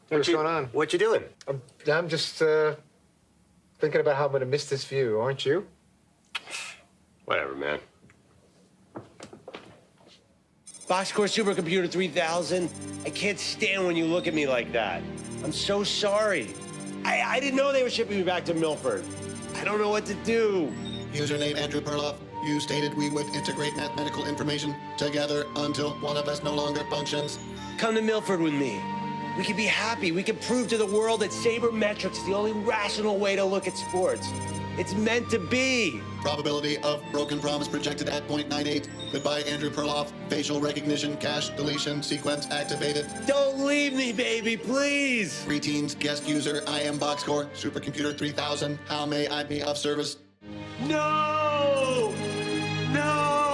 What's going on? What you doing? I'm just thinking about how I'm going to miss this view, aren't you? Whatever, man. Boxcore Supercomputer 3000, I can't stand when you look at me like that. I'm so sorry. I didn't know they were shipping me back to Milford. I don't know what to do. Username Andrew Perloff. You stated we would integrate mathematical information together until one of us no longer functions. Come to Milford with me. We can be happy. We can prove to the world that sabermetrics is the only rational way to look at sports. It's meant to be. Probability of broken promise projected at 0.98. Goodbye, Andrew Perloff. Facial recognition, cache deletion, sequence activated. Don't leave me, baby, please. Preteens, guest user, I am Boxcore, Supercomputer 3000. How may I be of service? No! No!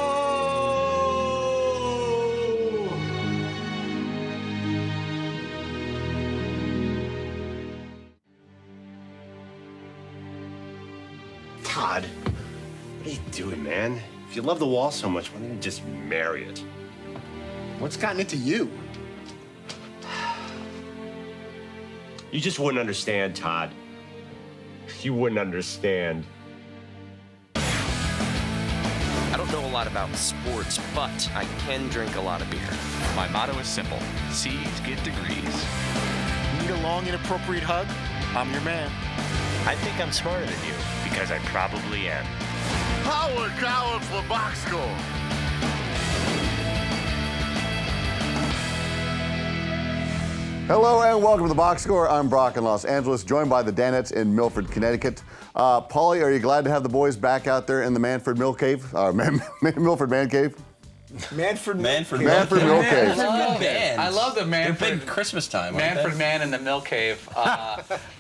Todd, what are you doing, man? If you love the wall so much, why don't you just marry it? What's gotten into you? You just wouldn't understand, Todd. You wouldn't understand. I don't know a lot about sports, but I can drink a lot of beer. My motto is simple: C's get degrees. Need a long, inappropriate hug? I'm your man. I think I'm smarter than you, because I probably am. Power College for Boxcore. Hello and welcome to the Box Score. I'm Brock in Los Angeles, joined by the Danettes in Milford, Connecticut. Paulie, are you glad to have the boys back out there in the Milford Man Cave? Manford Mill Cave. I love the Manford. They're big Christmas time. Manford Man in the Mill Cave.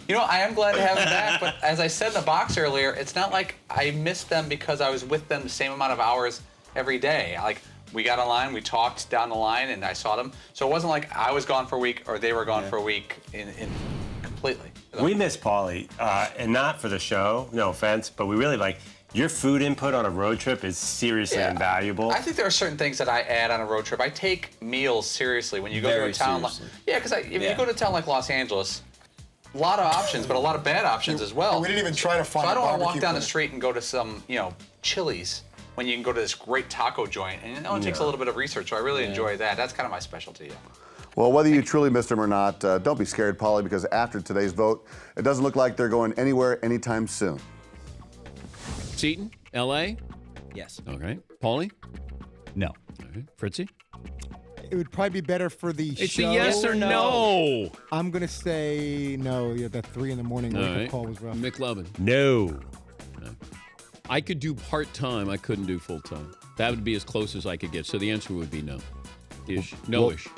You know, I am glad to have them back, but as I said in the box earlier, it's not like I missed them because I was with them the same amount of hours every day. Like, we got online, we talked down the line, and I saw them. So it wasn't like I was gone for a week or they were gone for a week in completely. We miss Paulie, and not for the show, no offense, but we really like your food input on a road trip is seriously invaluable. I think there are certain things that I add on a road trip. I take meals seriously when you go to a town like because if you go to a town like Los Angeles, a lot of options, but a lot of bad options as well. We didn't even try to find. So I don't want to walk down the place. street and go to some Chili's when you can go to this great taco joint, and it takes a little bit of research. So I really enjoy that. That's kind of my specialty. Well, whether you truly missed them or not, don't be scared, Paulie, because after today's vote, it doesn't look like they're going anywhere anytime soon. Seton, L.A.? Yes. Okay. Paulie? No. Okay. Fritzy? It would probably be better for the It's show. a yes or no. I'm going to say no. Yeah, that 3 in the morning wake-up call was rough. McLovin? No. I could do part-time. I couldn't do full-time. That would be as close as I could get. So the answer would be no. Ish. No-ish.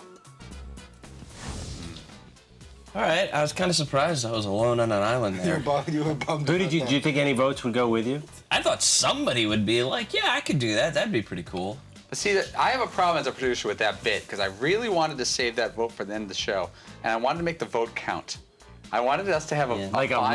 All right. I was kind of surprised I was alone on an island there. You were bummed. Who did you think any votes would go with you? I thought somebody would be like, yeah, I could do that. That'd be pretty cool. But see, I have a problem as a producer with that bit because I really wanted to save that vote for the end of the show, and I wanted to make the vote count. I wanted us to have a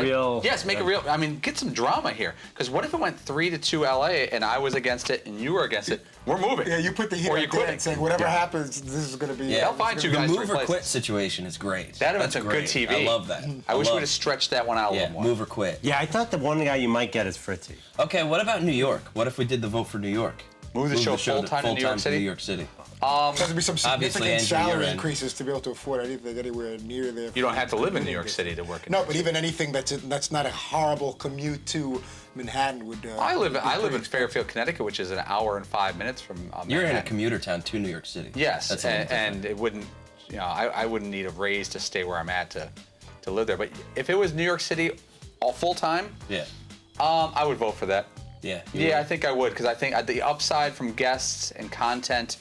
real. Yes, make a real. I mean, get some drama here. Because what if it went 3-2 LA and I was against it and you were against it? We're moving. Yeah, you put the heat or on you Dan quit. saying whatever happens, this is going to be. Yeah, they'll find you guys The to move or replace quit it. situation is great. That'd have been some good TV. I love that. I wish we'd have stretched that one out a little more. Move or quit. Yeah, I thought the one guy you might get is Fritzy. Okay, what about New York? What if we did the vote for New York? Move the show full-time to New York City? New York City. There's going to be some Obviously, significant Andrew, salary you're in. increases to be able to afford anything anywhere near there. You don't have to live in New York City to work in No, but even anything that's not a horrible commute to Manhattan would. I live in Fairfield, Connecticut, which is an hour and 5 minutes from Manhattan. You're in a commuter town to New York City. Yes, That's and it wouldn't, I wouldn't need a raise to stay where I'm at to live there. But if it was New York City all full time, I would vote for that. Yeah, I think I would because I think the upside from guests and content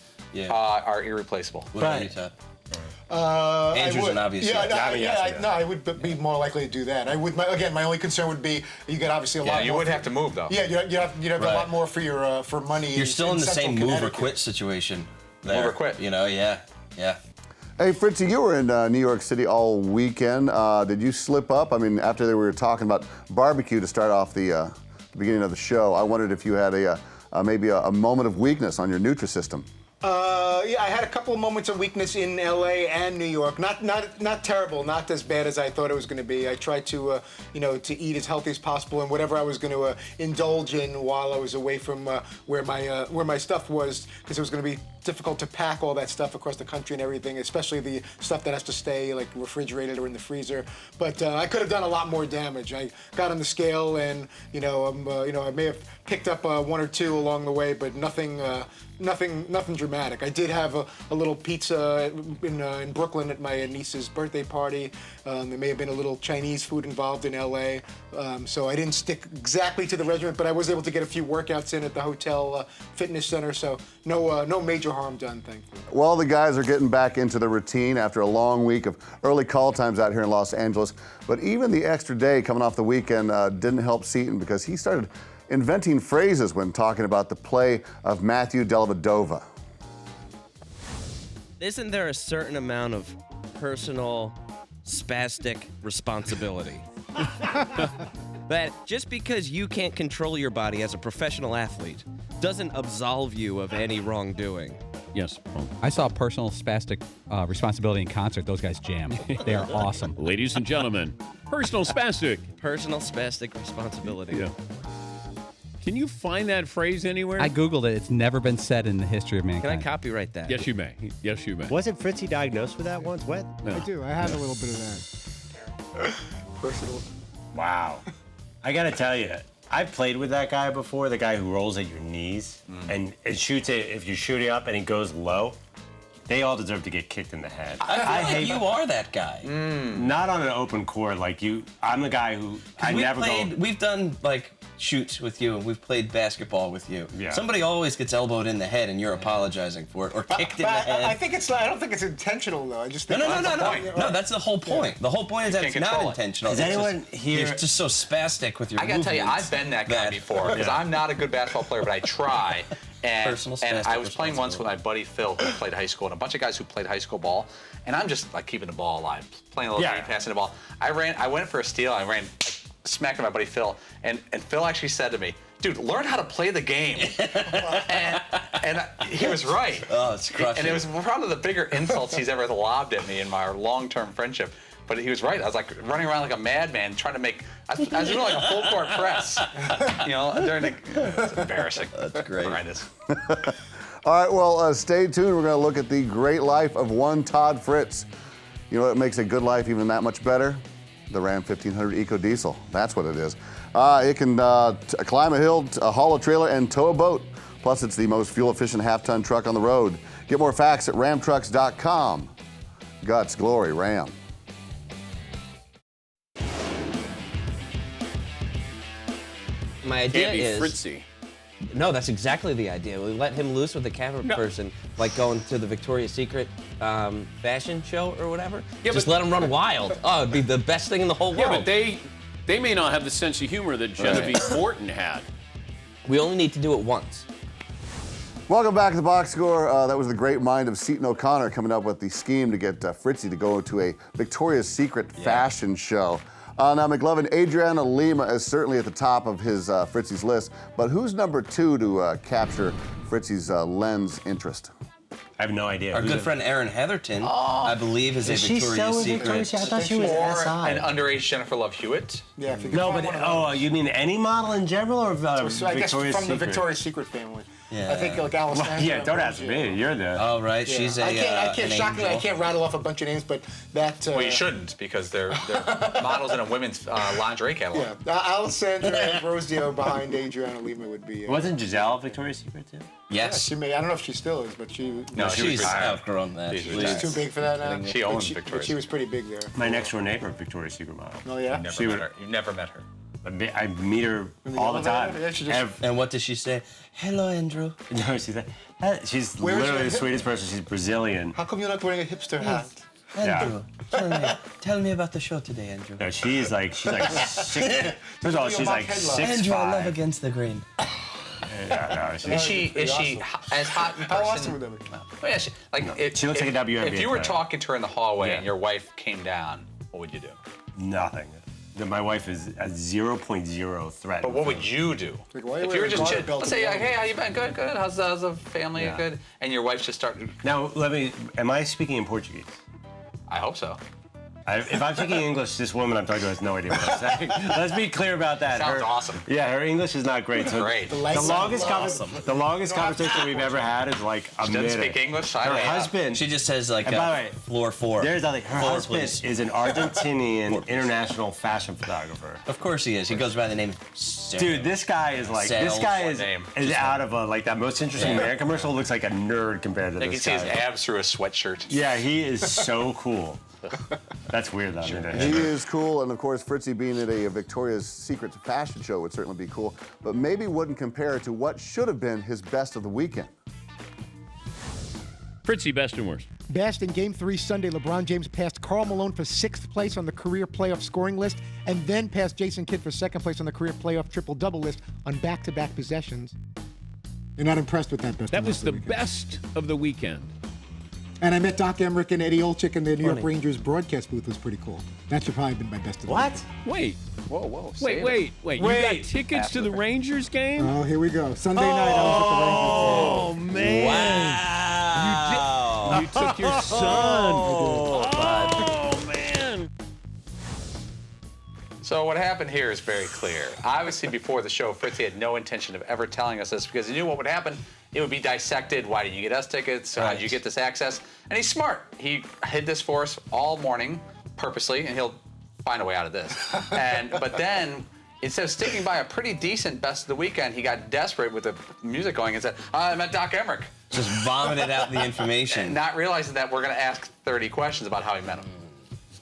are irreplaceable. What about you, Todd? Andrew's an obvious yes. I would be more likely to do that. I would. My only concern would be you get obviously a lot. You more would have to move though. Yeah, you'd have a lot more for your for money. You're still in the Central same move or Connecticut. quit situation. There. Move or quit. Yeah. Hey, Fritzy, you were in New York City all weekend. Did you slip up? I mean, after we were talking about barbecue to start off the beginning of the show, I wondered if you had maybe a moment of weakness on your Nutrisystem. Yeah, I had a couple of moments of weakness in LA and New York. Not terrible, not as bad as I thought it was going to be. I tried to, to eat as healthy as possible, and whatever I was going to indulge in while I was away from where my stuff was, because it was going to be difficult to pack all that stuff across the country and everything, especially the stuff that has to stay like refrigerated or in the freezer. But I could have done a lot more damage. I got on the scale, and I may have picked up 1 or 2 along the way, but nothing dramatic. I did have a little pizza in Brooklyn at my niece's birthday party. There may have been a little Chinese food involved in LA, so I didn't stick exactly to the regimen, but I was able to get a few workouts in at the hotel fitness center, so no major harm done, thankfully. Well, the guys are getting back into the routine after a long week of early call times out here in Los Angeles, but even the extra day coming off the weekend didn't help Seton, because he started inventing phrases when talking about the play of Matthew Dellavedova. Isn't there a certain amount of personal spastic responsibility? That just because you can't control your body as a professional athlete doesn't absolve you of any wrongdoing. Yes, Paul. I saw personal spastic responsibility in concert. Those guys jam. They are awesome. Ladies and gentlemen, personal spastic. Personal spastic responsibility. Yeah. Can you find that phrase anywhere? I Googled it. It's never been said in the history of mankind. Can I copyright that? Yes, you may. Yes, you may. Wasn't Fritzy diagnosed with that once? What? No. I do. I have a little bit of that. Personal. Wow. I gotta tell you, I played with that guy before, the guy who rolls at your knees and shoots it if you're shooting up and he goes low. They all deserve to get kicked in the head. I feel like you are that guy. Not on an open court like you. I'm the guy who We've done like shoots with you, and we've played basketball with you. Yeah. Somebody always gets elbowed in the head, and you're apologizing for it, or kicked in the head. I think I don't think it's intentional though. I just think No, that's the whole point. The whole point is that it's not intentional. Does anyone here? You're just so spastic with your I gotta tell you, movements I've been that guy before, because I'm not a good basketball player, but I try. And I was playing once with my buddy Phil, who played high school, and a bunch of guys who played high school ball, and I'm just like keeping the ball alive, playing a little game, passing the ball. I went for a steal, I ran smack at my buddy Phil, and Phil actually said to me, "Dude, learn how to play the game." and he was right. Oh, it's crushing. And it was one of the bigger insults he's ever lobbed at me in my long-term friendship. But he was right. I was like running around like a madman trying to make. I was doing like a full court press. During the. It's embarrassing. That's great. Horrendous. All right, well, stay tuned. We're going to look at the great life of one Todd Fritz. You know what makes a good life even that much better? The Ram 1500 Eco Diesel. That's what it is. It can climb a hill, haul a trailer, and tow a boat. Plus, it's the most fuel-efficient half-ton truck on the road. Get more facts at ramtrucks.com. Guts, glory, Ram. My idea Can't be is Fritzy. No, that's exactly the idea. We let him loose with the camera person, like going to the Victoria's Secret fashion show or whatever. Yeah, just let him run wild. Oh, it'd be the best thing in the whole world. Yeah, but they may not have the sense of humor that Genevieve Morton had. We only need to do it once. Welcome back to the Box Score. That was the great mind of Seton O'Connor coming up with the scheme to get Fritzy to go to a Victoria's Secret fashion show. Now, McLovin, Adriana Lima is certainly at the top of his Fritzy's list, but who's number 2 to capture Fritzy's lens interest? I have no idea. Our good friend Erin Heatherton, I believe, is a Victoria's Secret. I thought she was SI. An underage Jennifer Love Hewitt. Yeah. If you No, but you mean any model in general, or I guess Victoria's from the Secret? Victoria's Secret family. Yeah. I think like Alessandra. Yeah, don't ask me. You're the. Oh, right. Yeah. She's I can't an shockingly, angel. I can't rattle off a bunch of names, but that. Well, you shouldn't, because they're models in a women's lingerie catalog. Yeah, Alessandra Ambrosio behind Adriana Lima would be. Wasn't Giselle Victoria's Secret too? Yes. Yeah, she may. I don't know if she still is, but she. No, she's outgrown that. She's too big for that now. She owns But Victoria's. she was pretty big there. My next door neighbor, Victoria's Secret model. Oh yeah. You've never met her. I meet her all the time. Yeah, she just- And what does she say? Hello, Andrew. No, she's Where is literally she? the sweetest person. She's Brazilian. How come you're not wearing a hipster hat? Andrew, tell me about the show today, Andrew. No, she's like 6. First of all, she's like 6'5". Andrew, I love Against the Grain. Yeah, no, Is she as hot in person? How awesome would that be? Well, yeah, She looks like a WNBA If you were player. talking to her in the hallway Yeah. and your wife came down, what would you do? Nothing. that my wife is a 0.0 threat. But what would you do? Like, why are If we you were wearing just garter chit, belt let's to say, the like, hey, elbows? how you been? Good, good. How's the family? Yeah. Good. And your wife just started. Now, am I speaking in Portuguese? I hope so. If I'm speaking English, this woman I'm talking to has no idea what I'm saying. Let's be clear about that. Sounds awesome. Yeah, her English is not great. So Great. The longest conversation we've ever had is like a She minute. doesn't speak English. Her husband. She just says like And by the way, floor 4. There's nothing. Her Floor, husband please. is an Argentinian international fashion photographer. Of course he is. He goes by the name Seton. Dude, this guy is like is out of like that Most Interesting Man commercial. Looks like a nerd compared to They can this see guy. his abs through a sweatshirt. Yeah, he is so cool. That's weird, though. He is cool, and of course, Fritzy being at a Victoria's Secret fashion show would certainly be cool, but maybe wouldn't compare to what should have been his best of the weekend. Fritzy, best and worst. Best in Game 3 Sunday, LeBron James passed Karl Malone for 6th place on the career playoff scoring list, and then passed Jason Kidd for 2nd place on the career playoff triple-double list on back-to-back possessions. You're not impressed with that best? That was the best of the weekend. And I met Doc Emmerich and Eddie Olczyk in the New York Rangers broadcast booth. It was pretty cool. That should probably have been my best of the weekend. Wait. Whoa. Wait. You got tickets to the Rangers game? Oh, here we go. Sunday night, I was at the Rangers game. Oh, man. Wow. You took your son. Oh, man. So what happened here is very clear. Obviously, before the show, Fritzy had no intention of ever telling us this because he knew what would happen. It would be dissected. Why did you get us tickets? How did you get this access? And he's smart. He hid this for us all morning, purposely, and he'll find a way out of this. But then, instead of sticking by a pretty decent best of the weekend, he got desperate with the music going and said, I met Doc Emmerich. Just vomited out the information. And not realizing that we're going to ask 30 questions about how he met him.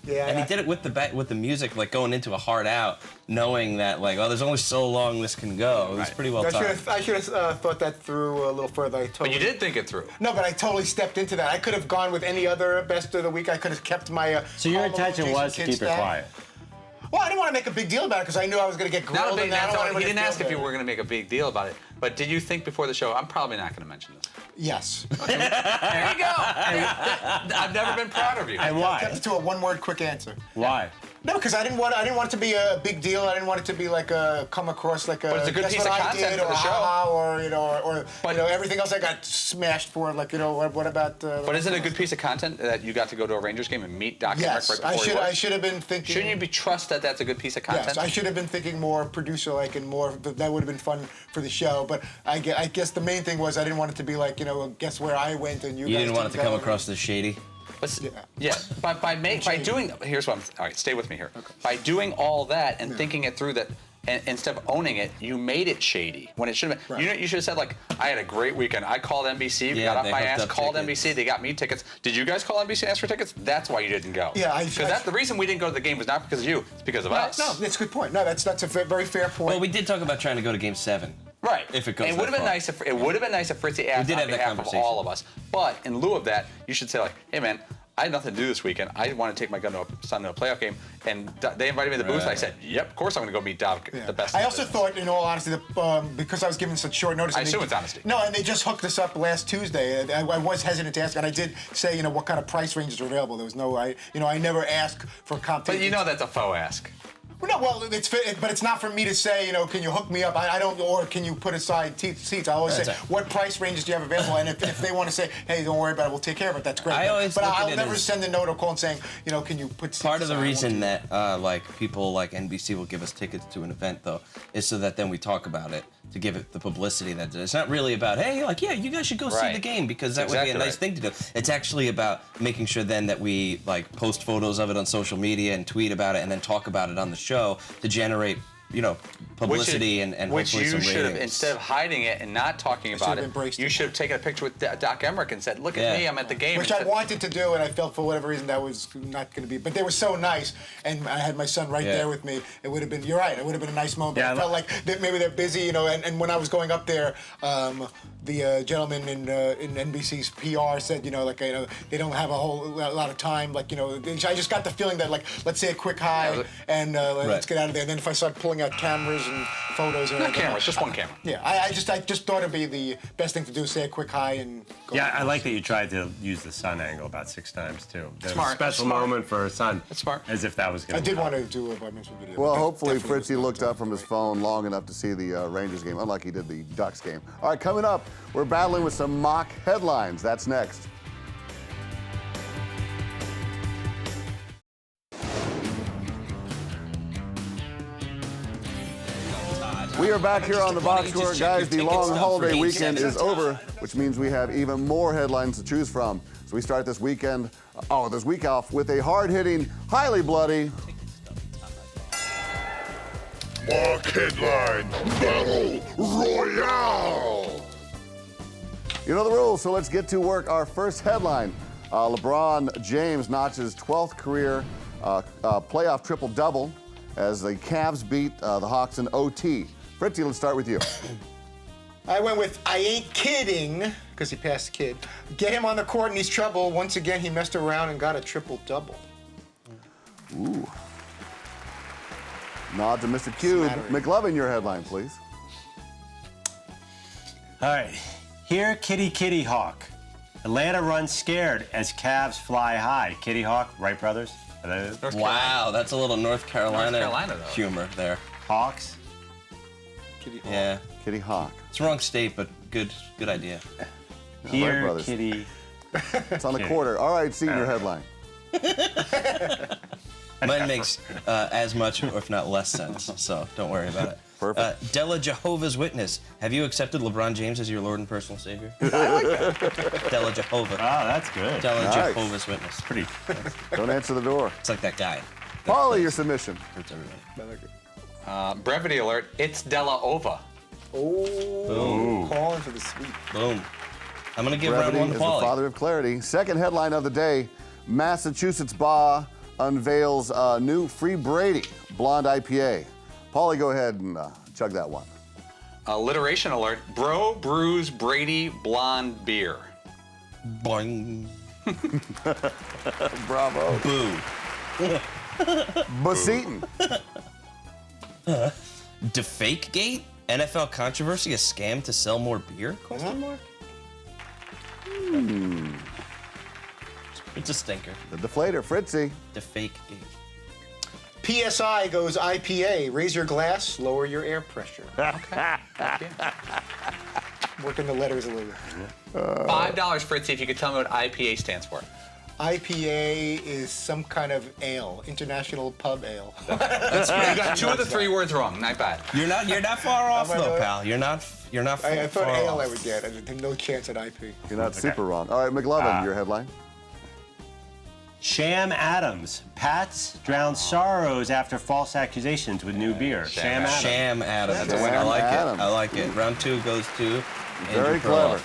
Yeah, and he did it with the music, like going into a hard out, knowing that like, oh, there's only so long this can go. It was pretty well timed. I should have thought that through a little further. But you did think it through. No, but I totally stepped into that. I could have gone with any other best of the week. I could have kept my. So your intention was to keep it quiet. Well, I didn't want to make a big deal about it because I knew I was going to get grilled. He didn't ask if you were going to make a big deal about it. But did you think before the show, I'm probably not going to mention this? Yes. There you go. I've never been prouder of you. And why? I kept it to a one-word quick answer. Why? No, because I didn't want it to be a big deal. I didn't want it to be like come across like a. But it's a good piece of content for the show. Or everything else I got smashed for. Like what about? But isn't it a good piece of content that you got to go to a Rangers game and meet Doc Emmerich right before I should have been thinking. Shouldn't you be trust that that's a good piece of content? Yes, I should have been thinking more producer-like and more. That would have been fun for the show. But I guess the main thing was I didn't want it to be like guess where I went and you. You guys didn't want it to come go. across as shady. Yeah, by doing, here's what all right, stay with me here. Okay. By doing all that and thinking it through, that and instead of owning it, you made it shady when it should have been. Right. You should have said like, I had a great weekend. I called NBC, got off my ass, called NBC, they got me tickets. Did you guys call NBC and ask for tickets? That's why you didn't go. Yeah, because the reason we didn't go to the game was not because of you, it's because of us. No, that's a good point. No, that's a very fair point. Well, we did talk about trying to go to Game 7. Right. If it goes it would have been nice if Fritzy asked on behalf of all of us. But in lieu of that, you should say like, hey man, I had nothing to do this weekend. I want to take my son to a playoff game, and they invited me to the booth. And I said, "Yep, of course I'm going to go meet Doc, the best." I also thought, in all honesty, that because I was given such short notice. I assume it's honesty. No, and they just hooked us up last Tuesday. I was hesitant to ask, and I did say, what kind of price ranges are available. There was no, I never ask for competition. But that's a faux ask. Well, no, but it's not for me to say, can you hook me up? I don't, or can you put aside seats? I always say, what price ranges do you have available? And if they want to say, hey, don't worry about it, we'll take care of it, that's great. But I'll never send a note or call and saying, can you put seats Part of the aside? reason that people like NBC will give us tickets to an event, though, is so that then we talk about it, to give it the publicity that it's not really about, hey, you guys should go see the game, because that would be a nice thing to do. It's actually about making sure then that we post photos of it on social media and tweet about it and then talk about it on the show to generate publicity and which hopefully some you should have, ratings. instead of hiding it and not talking about it, you should have taken a picture with Doc Emmerich and said, look at me, I'm at the game. Which I wanted to do, and I felt for whatever reason that was not going to be. But they were so nice, and I had my son right there with me. It would have been, you're right, it would have been a nice moment. But I felt like maybe they're busy, and when I was going up there, the gentleman in NBC's PR said, they don't have a lot of time. I just got the feeling that, let's say a quick hi, and let's get out of there. And then if I start pulling out cameras and photos. No cameras, just one camera. Yeah, I just thought it'd be the best thing to do. Say a quick hi and go. Yeah, I like that you tried to use the sun angle about 6 times too. There's Smart, a special smart. moment for her son. That's smart. As if that was going I did want to do a bar mitzvah video. Well, but hopefully definitely Fritzy was looked up from his phone long enough to see the Rangers game, unlike he did the Ducks game. All right, coming up, we're battling with some mock headlines. That's next. We are back here on the box score, guys. The long holiday weekend is over, which means we have even more headlines to choose from. So we start this weekend, this week off with a hard-hitting, highly bloody Mock headline Battle Royale. You know the rules, so let's get to work. Our first headline, LeBron James notches 12th career playoff triple-double as the Cavs beat the Hawks in OT. Fritzy, let's start with you. I went with I ain't kidding, because he passed the kid. Get him on the court and he's trouble. Once again, he messed around and got a triple-double. Ooh. Nod to Mr. Cube. McLovin, your headline, please. All right. Here, Kitty Kitty Hawk. Atlanta runs scared as Cavs fly high. Kitty Hawk, Wright brothers? Wow, that's a little North Carolina though. humor there. Hawks? Kitty Hawk. Yeah. Kitty Hawk. It's wrong state, but good idea. Wright Here, brothers. Kitty. It's on the quarter. All right, Seton, your headline. Mine makes as much, or if not less sense, so don't worry about it. Perfect. Della Jehovah's Witness. Have you accepted LeBron James as your Lord and personal Savior? I like that. Della Jehovah. Oh, that's good. Della Nice. Jehovah's Witness. Pretty. Don't answer the door. It's like that guy. Paulie, your submission. Hurts everybody. Brevity alert, it's Della Ova. Oh, calling for the sweep. Boom. I'm going to give Brevity round one is to the Paulie. father of clarity. Second headline of the day, Massachusetts Bar unveils new Free Brady Blonde IPA. Paulie, go ahead and chug that one. Alliteration alert, Bro Brews Brady Blonde Beer. Boing. Bravo. Boo. Seton. Defake Gate? NFL controversy, a scam to sell more beer? Question mark? It's a stinker. The deflator, Fritzy. Defake Gate. PSI goes IPA. Raise your glass, lower your air pressure. Working the letters a little bit. $5, Fritzy, if you could tell me what IPA stands for. IPA is some kind of ale, international pub ale. You got 2 of the 3 words wrong. Not bad. You're not far off though, pal. You're not far, I thought far ale off. I would get. I had no chance at IP. You're not super wrong. All right, McLovin, your headline. Sham Adams. Pats drown sorrows after false accusations with new beer. Sham Adams. Sham Adams. That's a winner. I like Adams. it. I like it. Round 2 goes to Very Andrew clever. Perloff.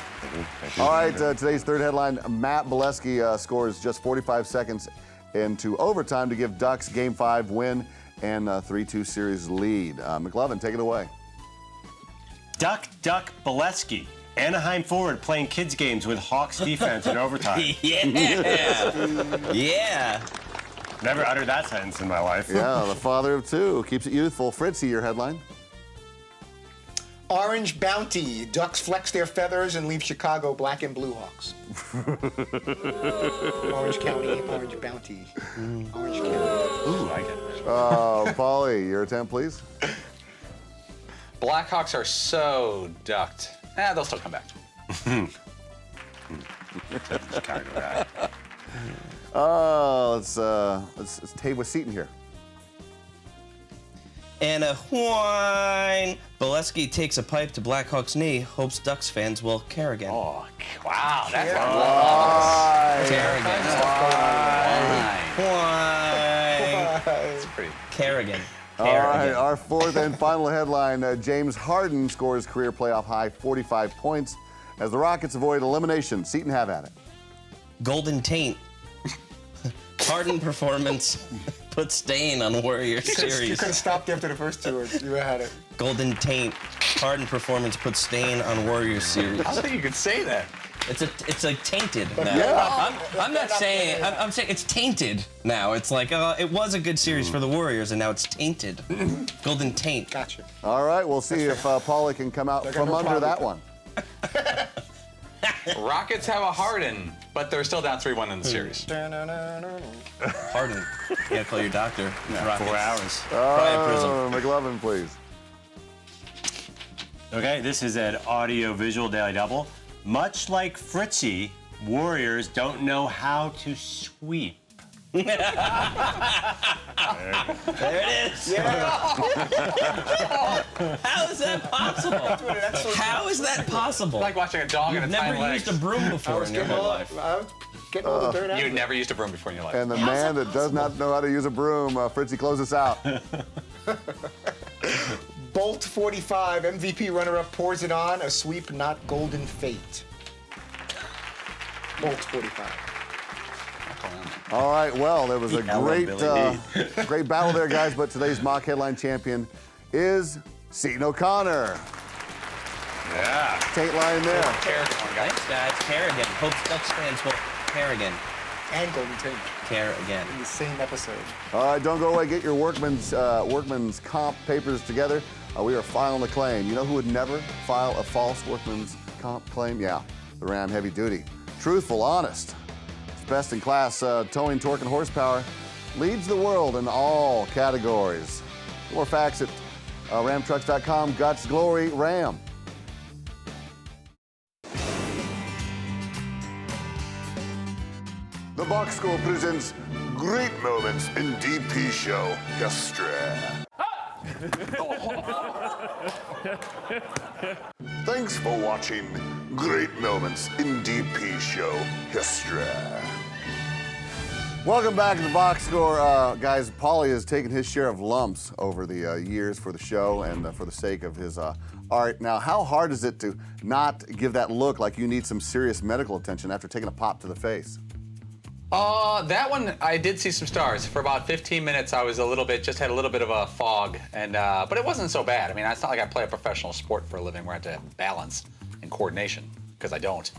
All right, today's third headline, Matt Bolesky scores just 45 seconds into overtime to give Ducks Game 5 win and 3-2 series lead. McLovin, take it away. Duck Bolesky. Anaheim forward playing kids games with Hawks defense in overtime. Yeah. Yeah. Never uttered that sentence in my life. Yeah, the father of 2. Keeps it youthful. Fritzy, your headline. Orange Bounty. Ducks flex their feathers and leave Chicago black and blue Hawks. Orange County, Orange Bounty. Orange County. Ooh, I get it. Paulie, your attempt, please. Blackhawks are so ducked. They'll still come back. Let's Tave with Seton here. And a whine. Bolesky takes a pipe to Blackhawks knee. Hopes Ducks fans will care again. Oh, wow. That's Care again. That's pretty. Care again. All right, our fourth and final headline, James Harden scores career playoff high 45 points as the Rockets avoid elimination. Seton, have at it. Golden Taint. Harden performance put stain on Warrior series. You could have stopped after the first 2 words. You had it. Golden Taint. Harden performance put stain on Warrior series. I don't think you could say that. It's like tainted now. Yeah. I'm not saying. I'm saying it's tainted now. It's like it was a good series for the Warriors, and now it's tainted. Golden taint. Gotcha. All right, we'll see if Paulie can come out from under that one. Rockets have a Harden, but they're still down 3-1 in the series. Harden. You gotta call your doctor. Yeah, 4 hours. McLovin, please. Okay, this is an audio-visual daily double. Much like Fritzy, Warriors don't know how to sweep. There it is. Yeah. How is that possible? How is that possible? It's like watching a dog You've in its hind never legs. used a broom before in your whole life. I was getting all the dirt out. You never used a broom before in your life. And the man that does not know how to use a broom, Fritzy, close us out. Bolt 45, MVP runner-up pours it on. A sweep, not golden fate. Bolt 45. All right, well, there was a great battle there, guys, but today's mock headline champion is Seton O'Connor. Yeah. Tate line there. Thanks, guys. Care again. Hope Ducks fans will care again. And golden tate. Care again. In the same episode. All right, don't go away. Get your workman's comp papers together. We are filing a claim. You know who would never file a false workman's comp claim? Yeah, the Ram Heavy Duty. Truthful, honest. It's best in class towing, torque, and horsepower. Leads the world in all categories. More facts at ramtrucks.com. Guts, glory, Ram. The Box Score presents Great Moments in DP Show History. Thanks for watching Great Moments in DP Show History. Welcome back to the Box Score. Guys, Paulie has taken his share of lumps over the years for the show and for the sake of his art. Now, how hard is it to not give that look like you need some serious medical attention after taking a pop to the face? That one, I did see some stars. For about 15 minutes, I was just had a little bit of a fog, but it wasn't so bad. I mean, it's not like I play a professional sport for a living where I have to have balance and coordination, because I don't.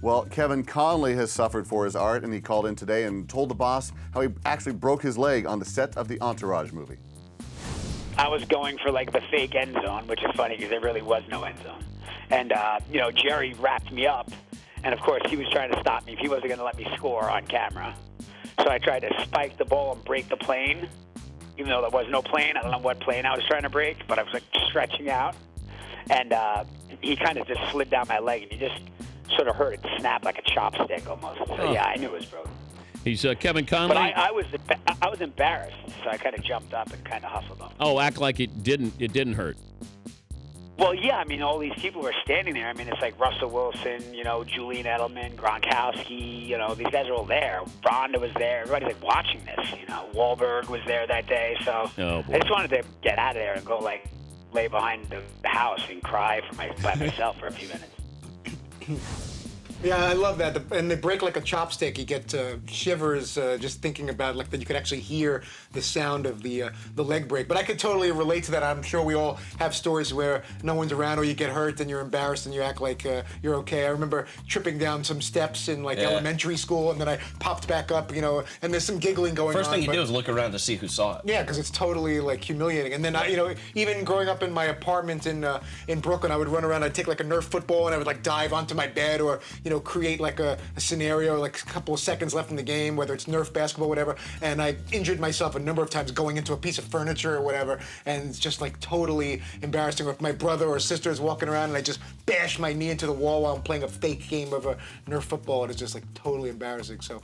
Well, Kevin Conley has suffered for his art, and he called in today and told the boss how he actually broke his leg on the set of the Entourage movie. I was going for like the fake end zone, which is funny because there really was no end zone. And, Jerry wrapped me up. And, of course, he was trying to stop me. He wasn't going to let me score on camera. So I tried to spike the ball and break the plane, even though there was no plane. I don't know what plane I was trying to break, but I was, like, stretching out. And he kind of just slid down my leg, and you just sort of heard it snap like a chopstick almost. So, yeah, I knew it was broken. He's Kevin Conley. But I was embarrassed, so I kind of jumped up and kind of hustled him. Oh, act like it didn't hurt. Well, yeah, I mean, all these people were standing there. I mean, it's like Russell Wilson, Julian Edelman, Gronkowski, these guys are all there. Rhonda was there. Everybody's like watching this, Wahlberg was there that day. So I just wanted to get out of there and go like lay behind the house and cry by myself for a few minutes. Yeah, I love that. And they break like a chopstick. You get shivers just thinking about like that. You could actually hear the sound of the leg break. But I could totally relate to that. I'm sure we all have stories where no one's around, or you get hurt and you're embarrassed and you act like you're okay. I remember tripping down some steps in elementary school, and then I popped back up, and there's some giggling going on. First thing you do is look around to see who saw it. Yeah, because it's totally like humiliating. And then even growing up in my apartment in Brooklyn, I would run around. I'd take like a Nerf football and I would like dive onto my bed, or create like a scenario, like a couple of seconds left in the game, whether it's Nerf basketball, whatever, and I injured myself a number of times going into a piece of furniture or whatever, and it's just like totally embarrassing. Or if my brother or sister is walking around and I just bash my knee into the wall while I'm playing a fake game of a Nerf football, and it's just like totally embarrassing. So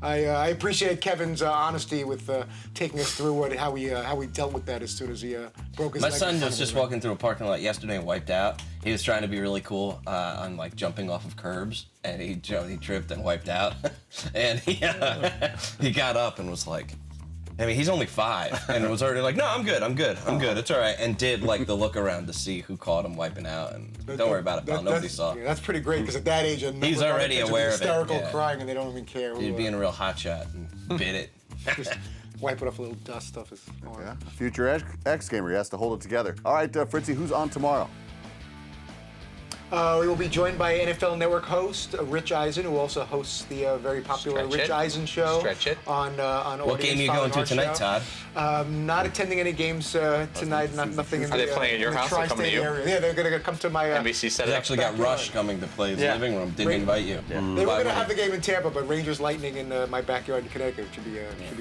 I appreciate Kevin's honesty with taking us through how we dealt with that as soon as he broke his leg. My son was just walking through a parking lot yesterday and wiped out. He was trying to be really cool on like jumping off of curbs, and he tripped and wiped out. And he got up and was like, I mean, he's only 5, and was already like, no, I'm good, it's all right, and did like the look around to see who caught him wiping out, and don't worry about it, pal, nobody saw. Yeah, that's pretty great, because at that age, he's already aware of it. Hysterical crying, and they don't even care. He'd be in a real hot shot and bit it. Just wipe it off a little dust off his arm. Yeah, future X gamer, he has to hold it together. All right, Fritzy, who's on tomorrow? We will be joined by NFL Network host Rich Eisen, who also hosts the very popular Stretch Rich it. Eisen show. Stretch it. On What game are you going to tonight, Todd? Not attending any games tonight. Nothing in Are the. they playing at your in the house or coming to tri-state you? area. Yeah, they're gonna come to my. NBC set They it up. actually got backyard. Rush coming to play his Yeah. living room. Didn't invite you. They were going to have the game in Tampa, but Rangers Lightning in my backyard in Connecticut should be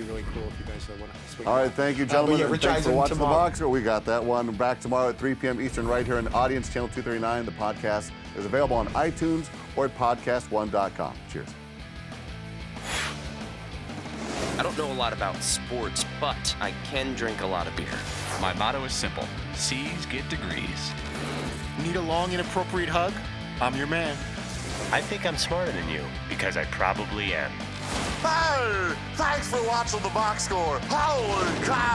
really cool if you guys want to swing. All right, thank you, gentlemen. yeah, and Rich thanks for Eisen watching tomorrow. The Boxer. We got that one back tomorrow at 3 p.m. Eastern right here on Audience Channel 239. The podcast is available on iTunes or at podcast1.com. Cheers. I don't know a lot about sports, but I can drink a lot of beer. My motto is simple. C's get degrees. Need a long, inappropriate hug? I'm your man. I think I'm smarter than you because I probably am. Hey, thanks for watching the box score. Holy cow!